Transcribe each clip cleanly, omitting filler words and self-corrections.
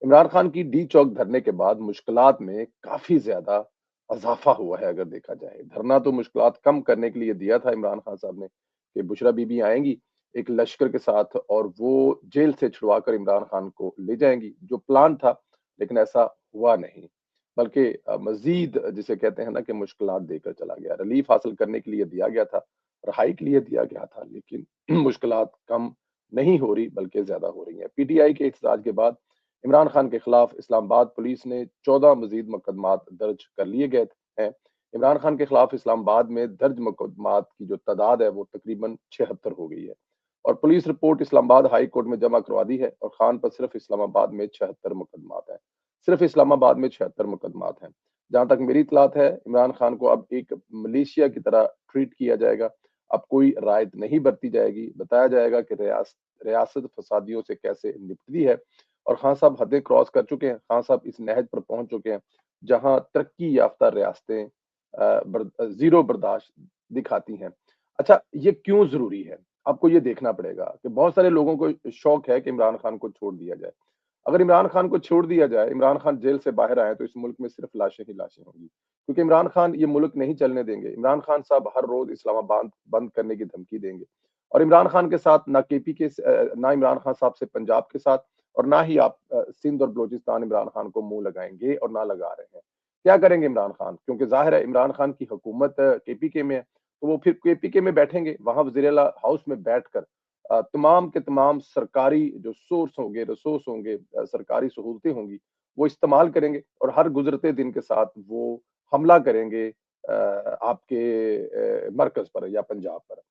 इमरान खान की डी चौक धरने के बाद मुश्किलात में काफ़ी ज़्यादा इज़ाफ़ा हुआ है अगर देखा जाए। धरना तो मुश्किलात कम करने के लिए दिया था इमरान खान साहब ने कि बुशरा बीबी आएँगी एक लश्कर के साथ और वो जेल से छुड़वा कर इमरान खान को ले जाएँगी, जो प्लान था, लेकिन ऐसा हुआ नहीं। बल्कि मज़ीद जिसे कहते हैं ना कि मुश्किलात देकर चला गया। रिलीफ़ हासिल करने के लिए दिया गया था, रहाई के लिए दिया गया था, लेकिन मुश्किलात कम नहीं हो रही बल्कि ज़्यादा हो रही हैं। पीटीआई के एहतजाज के बाद इमरान खान के खिलाफ इस्लामाबाद पुलिस ने 14 मजीद मुकदमात दर्ज कर लिए गए हैं। इमरान खान के खिलाफ इस्लामाबाद में दर्ज मुकदमात की जो तादाद है वो तकरीबन 76 हो गई है और police report Islamabad high court में जमा करवा दी है और खान पर सिर्फ इस्लामाबाद में 76 मुकदमात हैं। सिर्फ इस्लामाबाद में 76 मुकदमात हैं। जहाँ तक मेरी इत्तलात है, इमरान खान को अब एक मलेशिया की तरह ट्रीट किया जाएगा। अब कोई रायत नहीं बरती जाएगी। बताया जाएगा कि रियासत फसादियों से कैसे निपटती है और खान साहब हदें क्रॉस कर चुके हैं। खान साहब इस नहज पर पहुँच चुके हैं, जहाँ तरक्की याफ्ता रियासतें ज़ीरो बर्दाश्त दिखाती हैं। अच्छा, ये क्यों ज़रूरी है? आपको ये देखना पड़ेगा कि बहुत सारे लोगों को शौक है कि इमरान खान को छोड़ दिया जाए। अगर इमरान खान को छोड़ दिया जाए, इमरान खान जेल से बाहर आए, तो इस मुल्क में सिर्फ लाशें ही लाशें होंगी। क्योंकि इमरान खान ये मुल्क नहीं चलने देंगे। इमरान खान साहब हर रोज़ इस्लामाबाद बंद करने की धमकी देंगे और इमरान खान के साथ ना इमरान खान साहब से पंजाब के साथ और ना ही आप सिंध और बलूचिस्तान इमरान खान को मुँह लगाएँगे और ना लगा रहे हैं। क्या करेंगे इमरान खान? क्योंकि ज़ाहिर है इमरान खान की हुकूमत केपीके में है, तो वो फिर केपीके में बैठेंगे, वहाँ वज़ीर-ए-आला हाउस में बैठकर तमाम के तमाम सरकारी जो सोर्स होंगे, रिसोर्स होंगे सरकारी सहूलतें होंगी, वो इस्तेमाल करेंगे और हर गुज़रते दिन के साथ वो हमला करेंगे आपके मरकज़ पर या पंजाब पर।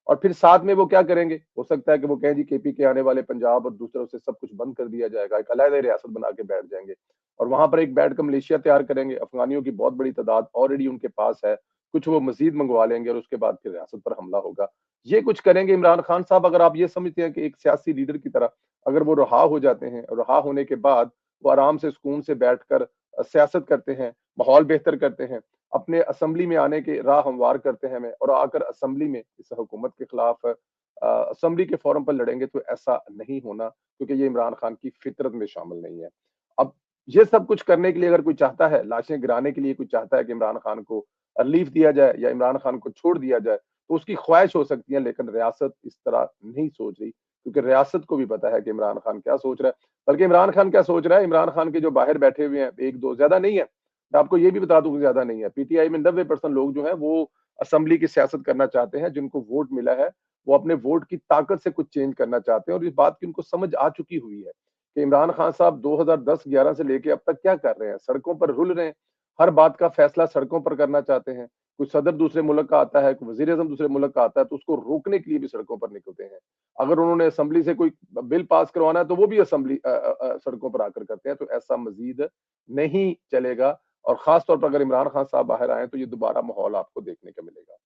और फिर साथ में वो क्या करेंगे? हो सकता है कि वो कहें जी केपी के आने वाले पंजाब और दूसरों से सब कुछ बंद कर दिया जाएगा, एक अलग रियासत बना के बैठ जाएँगे और वहाँ पर एक बैठकर मलेशिया तैयार करेंगे, अफ़गानियों की बहुत बड़ी तादाद ऑलरेडी उनके पास है, कुछ वो मज़ीद मँगवा लेंगे और उसके बाद फिर रियासत पर हमला होगा। ये कुछ करेंगे इमरान खान साहब अगर आप ये समझते हैं कि एक सियासी लीडर की तरह अगर वो रहा हो जाते हैं और रहा होने के बाद वो आराम से सुकून से बैठकर सियासत करते हैं, माहौल बेहतर करते हैं, अपने असेंबली में आने के राह हमवार करते हैं हमें और आकर असेंबली में इस हुकूमत के खिलाफ असेंबली के फोरम पर लड़ेंगे तो ऐसा नहीं होना क्योंकि ये इमरान खान की फितरत में शामिल नहीं है। अब ये सब कुछ करने के लिए अगर कोई चाहता है, लाशें गिराने के लिए कोई चाहता है कि इमरान खान को रिलीफ दिया जाए या इमरान खान को छोड़ दिया जाए, तो उसकी ख्वाहिश हो सकती है लेकिन रियासत इस तरह नहीं सोच रही क्योंकि रियासत को भी पता है कि इमरान खान क्या सोच रहा है। बल्कि इमरान खान क्या सोच रहा है, इमरान खान के जो बाहर बैठे हुए हैं 1-2 ज़्यादा नहीं है। मैं आपको ये भी बता दूँ कि ज़्यादा नहीं है। पीटीआई में 90% लोग जो हैं वो असेंबली की सियासत करना चाहते हैं, जिनको वोट मिला है, वो अपने वोट की ताकत से कुछ चेंज करना चाहते हैं और इस बात की उनको समझ आ चुकी हुई है कि इमरान खान साहब 2010-11 से लेके अब तक क्या कर रहे हैं, सड़कों पर रुल रहे हैं, हर बात का फैसला सड़कों पर करना चाहते हैं। कोई सदर दूसरे मुल्क का आता है, कोई वज़ीर-ए-आज़म दूसरे मुल्क का आता है, तो उसको रोकने के लिए भी सड़कों पर निकलते हैं। अगर उन्होंने असेंबली से कोई बिल पास करवाना है, तो वो भी सड़कों पर आकर करते हैं, तो ऐसा मज़ीद नहीं चलेगा और ख़ास तौर पर अगर इमरान खान साहब बाहर आएँ, तो ये दोबारा माहौल आपको देखने को मिलेगा।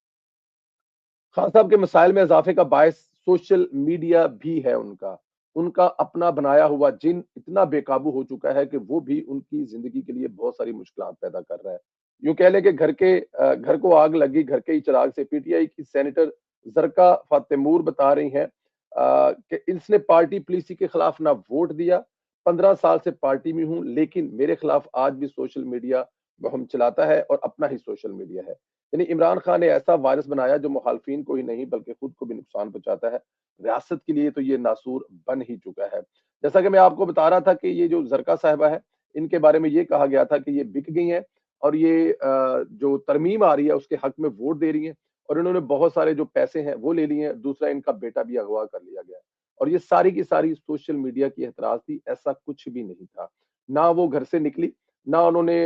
खान साहब के मसाइल में इज़ाफ़े का बायस सोशल मीडिया भी है उनका। उनका अपना बनाया हुआ जिन इतना बेकाबू हो चुका है कि वो भी उनकी ज़िंदगी के लिए बहुत सारी मुश्किलात पैदा कर रहा है। यूँ कह लें कि घर को आग लगी घर के ही चिराग से पीटीआई की सेनेटर ज़रका फ़ातेमूर बता रही हैं कि इसने पार्टी पॉलिसी के खिलाफ ना वोट दिया, 15 साल से पार्टी में हूँ, लेकिन मेरे खिलाफ आज भी सोशल मीडिया मुहिम चलाता है और अपना ही सोशल मीडिया है। यानी इमरान खान ने ऐसा वायरस बनाया जो मुखालफिन को ही नहीं बल्कि खुद को भी नुकसान पहुँचाता है। रियासत के लिए तो ये नासूर बन ही चुका है। जैसा कि मैं आपको बता रहा था कि ये जो ज़रका साहिबा है, इनके बारे में ये कहा गया था कि ये बिक गई हैं और ये जो तरमीम आ रही है उसके हक में वोट दे रही हैं और इन्होंने बहुत सारे जो पैसे हैं वो ले लिए हैं। दूसरा इनका बेटा भी अगवा कर लिया गया है और ये सारी की सारी सोशल मीडिया की एतराज़ थी, ऐसा कुछ भी नहीं था। ना वो घर से निकली, ना उन्होंने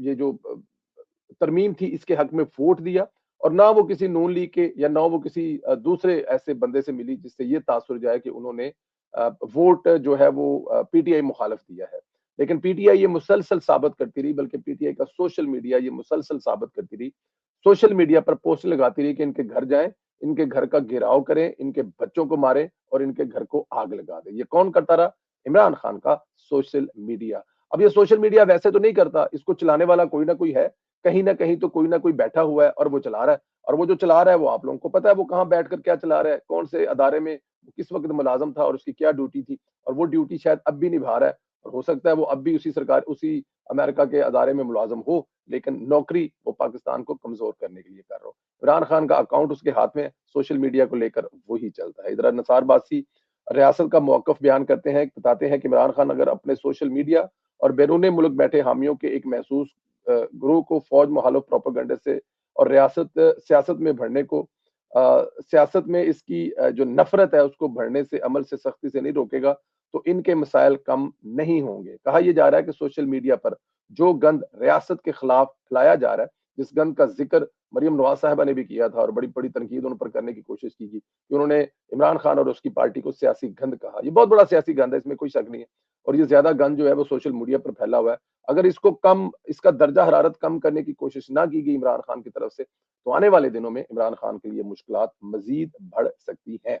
ये जो तरमीम थी इसके हक में वोट दिया और ना वो किसी नून लीग के या ना वो किसी दूसरे ऐसे बंदे से मिली जिससे ये तासुर जाए कि उन्होंने वोट जो है वो पीटीआई मुखालिफ दिया है। लेकिन पीटीआई ये मुसलसल साबित करती रही बल्कि पीटीआई का सोशल मीडिया ये मुसलसल साबित करती रही। सोशल मीडिया पर पोस्ट लगाती रही कि इनके घर जाएँ, इनके घर का घेराव करें, इनके बच्चों को मारें और इनके घर को आग लगा दें। ये कौन करता रहा? इमरान खान का सोशल मीडिया। अब ये सोशल मीडिया वैसे तो नहीं करता, इसको चलाने वाला कोई ना कोई है। कहीं न कहीं तो कोई ना कोई बैठा हुआ है और वो चला रहा है और वो जो चला रहा है वो आप लोगों को पता है वो कहाँ बैठकर क्या चला रहा है, कौन से अदारे में किस वक़्त मुलाज़िम था और उसकी क्या ड्यूटी थी और वो ड्यूटी शायद अब भी निभा रहा है और हो सकता है वो अब भी उसी अमेरिका के अदारे में मुलाजिम हो, लेकिन नौकरी वो पाकिस्तान को कमजोर करने के लिए कर रहा हो। इमरान खान का अकाउंट उसके हाथ में है, सोशल मीडिया को लेकर वही चलता है। इधर निसार बासी रियासत का मौकफ बयान करते हैं, बताते हैं कि इमरान खान अगर अपने सोशल मीडिया और बैरून मुल्क बैठे हामियों के एक महसूस ग्रोह को फौज मुखालिफ प्रोपेगेंडे से और सियासत में भरने को सियासत में इसकी जो नफरत है उसको भरने से अमल से सख्ती से नहीं रोकेगा, तो इनके मसाइल कम नहीं होंगे। कहा यह जा रहा है कि सोशल मीडिया पर जो गंद रियासत के खिलाफ फैलाया जा रहा है, जिस गंद का जिक्र मरियम नवाज साहिबा ने भी किया था और बड़ी बड़ी तनकीद उन पर करने की कोशिश की कि उन्होंने इमरान खान और उसकी पार्टी को सियासी गंद कहा। ये बहुत बड़ा सियासी गंद है, इसमें कोई शक नहीं है, और ये ज्यादा गंद जो है वो सोशल मीडिया पर फैला हुआ है। अगर इसका दर्जा हरारत कम करने की कोशिश ना की गई इमरान खान की तरफ से, तो आने वाले दिनों में इमरान खान के लिए मुश्किलात मजीद बढ़ सकती हैं।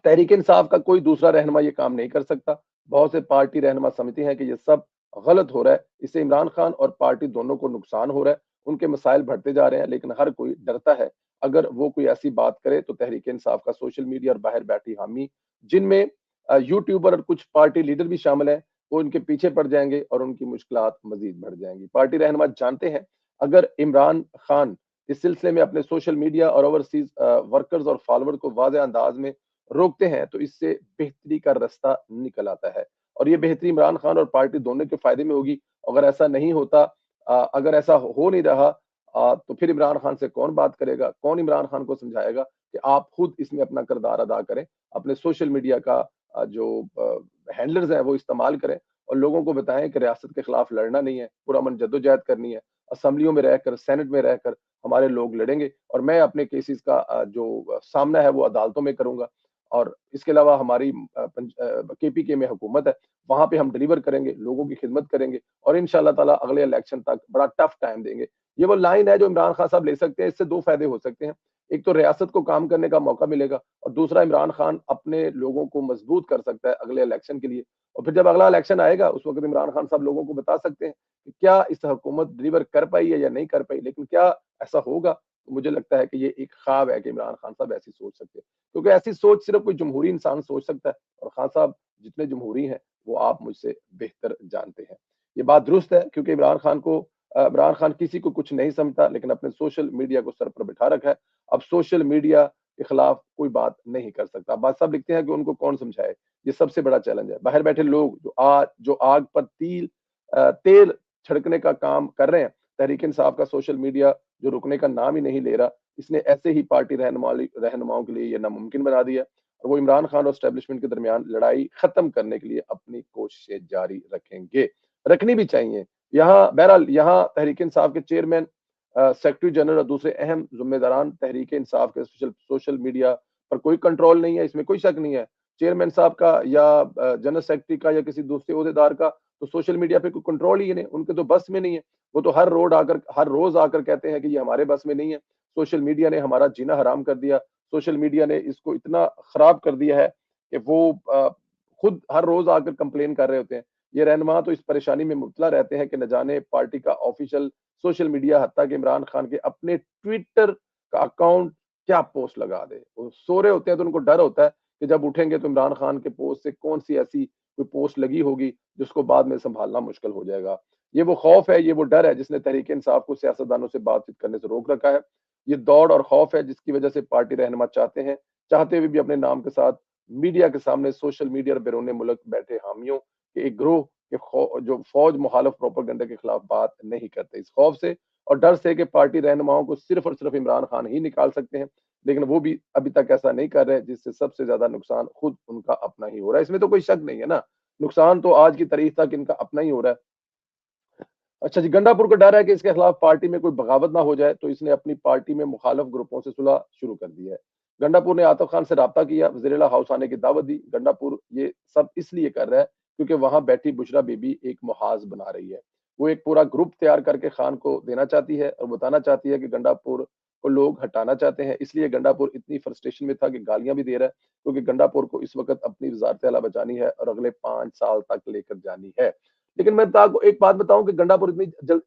तहरीक इंसाफ का कोई दूसरा रहनुमा ये काम नहीं कर सकता। बहुत से पार्टी रहनुमा समझते हैं कि ये सब गलत हो रहा है, इससे इमरान खान और पार्टी दोनों को नुकसान हो रहा है, उनके मसाइल बढ़ते जा रहे हैं, लेकिन हर कोई डरता है अगर वो कोई ऐसी बात करे तो तहरीक इंसाफ का सोशल मीडिया और बाहर बैठी हामी, जिनमें यूट्यूबर और कुछ पार्टी लीडर भी शामिल हैं, वो इनके पीछे पड़ जाएंगे और उनकी मुश्किलात मजीद बढ़ जाएंगी। पार्टी रहनुमा जानते हैं अगर इमरान खान इस सिलसिले में अपने सोशल मीडिया और ओवरसीज वर्कर्स और फॉलोअर को वाज़ेह अंदाज में रोकते हैं तो इससे बेहतरी का रास्ता निकल आता है, और ये बेहतरी इमरान खान और पार्टी दोनों के फायदे में होगी। अगर ऐसा नहीं होता, अगर ऐसा हो नहीं रहा, तो फिर इमरान खान से कौन बात करेगा, कौन इमरान खान को समझाएगा कि आप खुद इसमें अपना किरदार अदा करें, अपने सोशल मीडिया का जो हैंडलर्स हैं वो इस्तेमाल करें और लोगों को बताएं कि रियासत के खिलाफ लड़ना नहीं है, पुरअमन जद्दोजहद करनी है। असम्बलियों में रहकर, सेनेट में रहकर हमारे लोग लड़ेंगे और मैं अपने केसेस का जो सामना है वो अदालतों में करूंगा। और इसके अलावा हमारी केपीके में हुकूमत है, वहां पे हम डिलीवर करेंगे, लोगों की खिदमत करेंगे और इंशाल्लाह ताला अगले इलेक्शन तक बड़ा टफ टाइम देंगे। ये वो लाइन है जो इमरान खान साहब ले सकते हैं। इससे दो फायदे हो सकते हैं, एक तो रियासत को काम करने का मौका मिलेगा और दूसरा इमरान खान अपने लोगों को मजबूत कर सकता है अगले इलेक्शन के लिए। और फिर जब अगला इलेक्शन आएगा उस वक्त इमरान खान साहब लोगों को बता सकते हैं कि क्या इस हुकूमत डिलीवर कर पाई है या नहीं कर पाई, लेकिन क्या ऐसा होगा? तो मुझे लगता है कि ये एक ख्वाब है कि इमरान खान साहब ऐसी सोच सकते हैं, क्योंकि ऐसी सोच सिर्फ कोई जमहूरी इंसान सोच सकता है, और खान साहब जितने जमहूरी हैं वो आप मुझसे बेहतर जानते हैं। ये बात दुरुस्त है क्योंकि इमरान खान किसी को कुछ नहीं समझता, लेकिन अपने सोशल मीडिया को सर पर बिठा रखा है। अब सोशल मीडिया के खिलाफ कोई बात नहीं कर सकता। बात सब लिखते हैं कि उनको कौन समझाए, ये सबसे बड़ा चैलेंज है। बाहर बैठे लोग जो आग पर तेल छिड़कने का काम कर रहे हैं, तहरीक इंसाफ का सोशल मीडिया जो रुकने का नाम ही नहीं ले रहा, इसने ऐसे ही पार्टी रहनुमाओं के लिए ये नामुमकिन बना दिया, और वो इमरान खान और एस्टेब्लिशमेंट के दरमियान लड़ाई खत्म करने के लिए अपनी कोशिशें जारी रखेंगे, रखनी भी चाहिए। बहरहाल यहाँ तहरीक इंसाफ के चेयरमैन, सेक्रेटरी जनरल और दूसरे अहम जिम्मेदारान तहरीक इंसाफ के सोशल मीडिया पर कोई कंट्रोल नहीं है, इसमें कोई शक नहीं है। चेयरमैन साहब का या जनरल सेक्रेटरी का या किसी दूसरे ओहदेदार का तो सोशल मीडिया पे कोई कंट्रोल ही नहीं, उनके तो बस में नहीं है। वो तो हर रोज आकर कहते हैं कि ये हमारे बस में नहीं है, सोशल मीडिया ने हमारा जीना हराम कर दिया, सोशल मीडिया ने इसको इतना खराब कर दिया है कि वो खुद हर रोज आकर कंप्लेन कर रहे होते हैं। ये रहनुमा तो इस परेशानी में मुब्तला रहते हैं कि न जाने पार्टी का ऑफिशियल सोशल मीडिया, हत्ता कि इमरान खान के अपने ट्विटर का अकाउंट क्या पोस्ट लगा दे। वो सो रहे होते हैं तो उनको डर होता है कि जब उठेंगे तो इमरान खान के पोस्ट से कौन सी ऐसी कोई पोस्ट लगी होगी जिसको बाद में संभालना मुश्किल हो जाएगा। ये वो खौफ है, ये वो डर है जिसने तहरीक इंसाफ को सियासतदानों से बातचीत करने से रोक रखा है। ये दौड़ और खौफ है जिसकी वजह से पार्टी रहनुमा चाहते हुए भी अपने नाम के साथ मीडिया के सामने सोशल मीडिया और बैरून मुल्क बैठे हामियों के एक ग्रोह जो फौज मुखालिफ प्रोपेगेंडा के खिलाफ बात नहीं करते, इस खौफ से और डर से कि पार्टी रहनुमाओं को सिर्फ और सिर्फ इमरान खान ही निकाल सकते हैं, लेकिन वो भी अभी तक ऐसा नहीं कर रहे, जिससे सबसे ज्यादा नुकसान खुद उनका अपना ही हो रहा है। इसमें तो कोई शक नहीं है ना, नुकसान तो आज की तारीख तक इनका अपना ही हो रहा है। अच्छा जी, गंडापुर को डर है कि इसके खिलाफ पार्टी में कोई बगावत ना हो जाए, तो इसने अपनी पार्टी में मुखालिफ ग्रुपों से सुलह शुरू कर दी है। गंडापुर ने आतिफ खान से राब्ता किया, वज़ीर-ए-आला हाउस आने की दावत दी। गंडापुर ये सब इसलिए कर रहा है क्योंकि वहां बैठी बुशरा बीबी एक मुहाज बना रही है। वो एक पूरा ग्रुप तैयार करके खान को देना चाहती है और बताना चाहती है कि गंडापुर को लोग हटाना चाहते हैं। इसलिए गंडापुर इतनी फ्रस्ट्रेशन में था कि गालियां भी दे रहा है, क्योंकि गंडापुर को इस वक्त अपनी वजारत आला बचानी है और अगले 5 साल तक लेकर जानी है। लेकिन मैं आपको एक बात बताऊं कि गंडापुर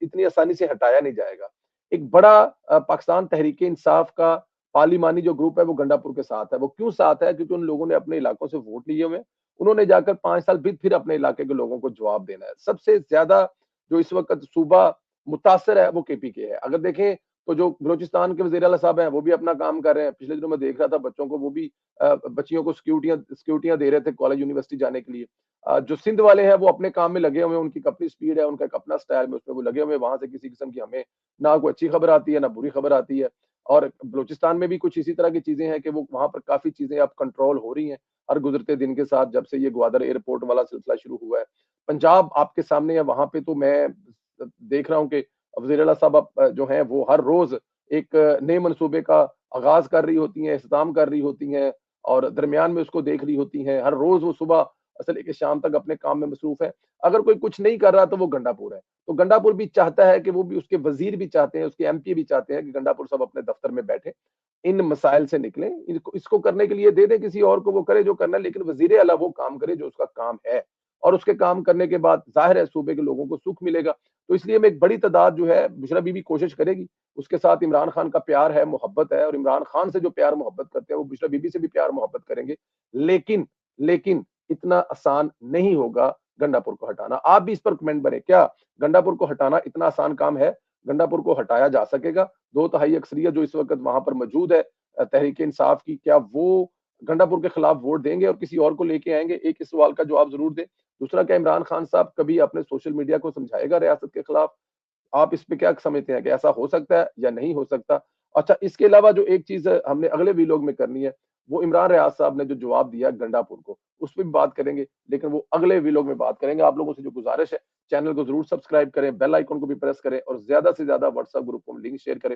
इतनी आसानी से हटाया नहीं जाएगा। एक बड़ा पाकिस्तान तहरीक इंसाफ का पार्लिमानी जो ग्रुप है वो गंडापुर के साथ है। वो क्यों साथ है? क्योंकि उन लोगों ने अपने इलाकों से वोट लिए हुए हैं उन्होंने जाकर 5 साल फिर अपने इलाके के लोगों को जवाब देना है। सबसे ज़्यादा जो इस वक़्त सूबा मुतासिर है वो केपीके है। अगर देखें तो जो बलूचिस्तान के वज़ीर आला साहब हैं वो भी अपना काम कर रहे हैं। पिछले दिनों मैं देख रहा था बच्चों को वो भी बच्चियों को सिक्योरिटियाँ दे रहे थे कॉलेज यूनिवर्सिटी जाने के लिए। जो सिंध वाले हैं वो अपने काम में लगे हुए हैं, उनकी एक अपनी स्पीड है, उनका एक अपना स्टाइल है, उसमें वो लगे हुए हैं। वहाँ से किसी किस्म की हमें ना कोई अच्छी खबर आती है, ना बुरी खबर आती है। और बलूचिस्तान में भी कुछ इसी तरह की चीज़ें हैं कि वो वहाँ पर काफ़ी चीज़ें अब कंट्रोल हो रही हैं, हर गुज़रते दिन के साथ जब से ये ग्वादर एयरपोर्ट वाला सिलसिला शुरू हुआ है। पंजाब आपके सामने है, वहाँ पे तो मैं देख रहा हूँ कि वज़ीर आला साहब जो हैं वो हर रोज़ एक नए मंसूबे का आगाज़ कर रही होती हैं, इख्तिताम कर रही होती हैं और दरमियान में उसको देख रही होती हैं। हर रोज़ वो सुबह से लेके शाम तक अपने काम में मसरूफ़ है। अगर कोई कुछ नहीं कर रहा तो वो गंडापुर है। तो गंडापुर भी चाहता है कि वो भी उसके वज़ीर भी चाहते हैं, उसके एमपी भी चाहते हैं कि गंडापुर साहब अपने दफ्तर में बैठें, इन मसाइल से निकलें। इनको इसको करने के लिए दे दें किसी और को, वो करे जो करना है, लेकिन वज़ीर आला वो काम करे जो उसका काम है। और उसके काम करने के बाद ज़ाहिर है सूबे के लोगों को सुख मिलेगा। तो इसलिए में एक बड़ी तादाद जो है बुशरा बीबी कोशिश करेगी। उसके साथ इमरान खान का प्यार है, मोहब्बत है और इमरान खान से जो प्यार मोहब्बत करते हैं वो बुशरा बीबी से भी प्यार मोहब्बत करेंगे। लेकिन लेकिन इतना आसान नहीं होगा गंडापुर को हटाना। आप भी इस पर कमेंट करें, क्या गंडापुर को हटाना इतना आसान काम है? गंडापुर को हटाया जा सकेगा? 2 तिहाई अक्सरियत जो इस वक़्त वहाँ पर मौजूद है तहरीक इंसाफ की, क्या वो गंडापुर के खिलाफ वोट देंगे और किसी और को लेके आएँगे? एक इस सवाल का जवाब ज़रूर दें। दूसरा, क्या इमरान खान साहब कभी अपने सोशल मीडिया को समझाएगा रियासत के खिलाफ? आप इस पे क्या समझते हैं कि ऐसा हो सकता है या नहीं हो सकता? अच्छा, इसके अलावा जो एक चीज़ हमने अगले वीलॉग में करनी है, वो इमरान रियाज साहब ने जो जवाब दिया गंडापुर को, उस पे भी बात करेंगे, लेकिन वो अगले वीलॉग में बात करेंगे। आप लोगों से जो गुज़ारिश है, चैनल को ज़रूर सब्सक्राइब करें, बेल आइकन को भी प्रेस करें और ज़्यादा से ज़्यादा व्हाट्सएप ग्रुप को लिंक शेयर करें।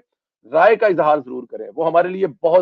राय का इज़हार ज़रूर करें, वो हमारे लिए बहुत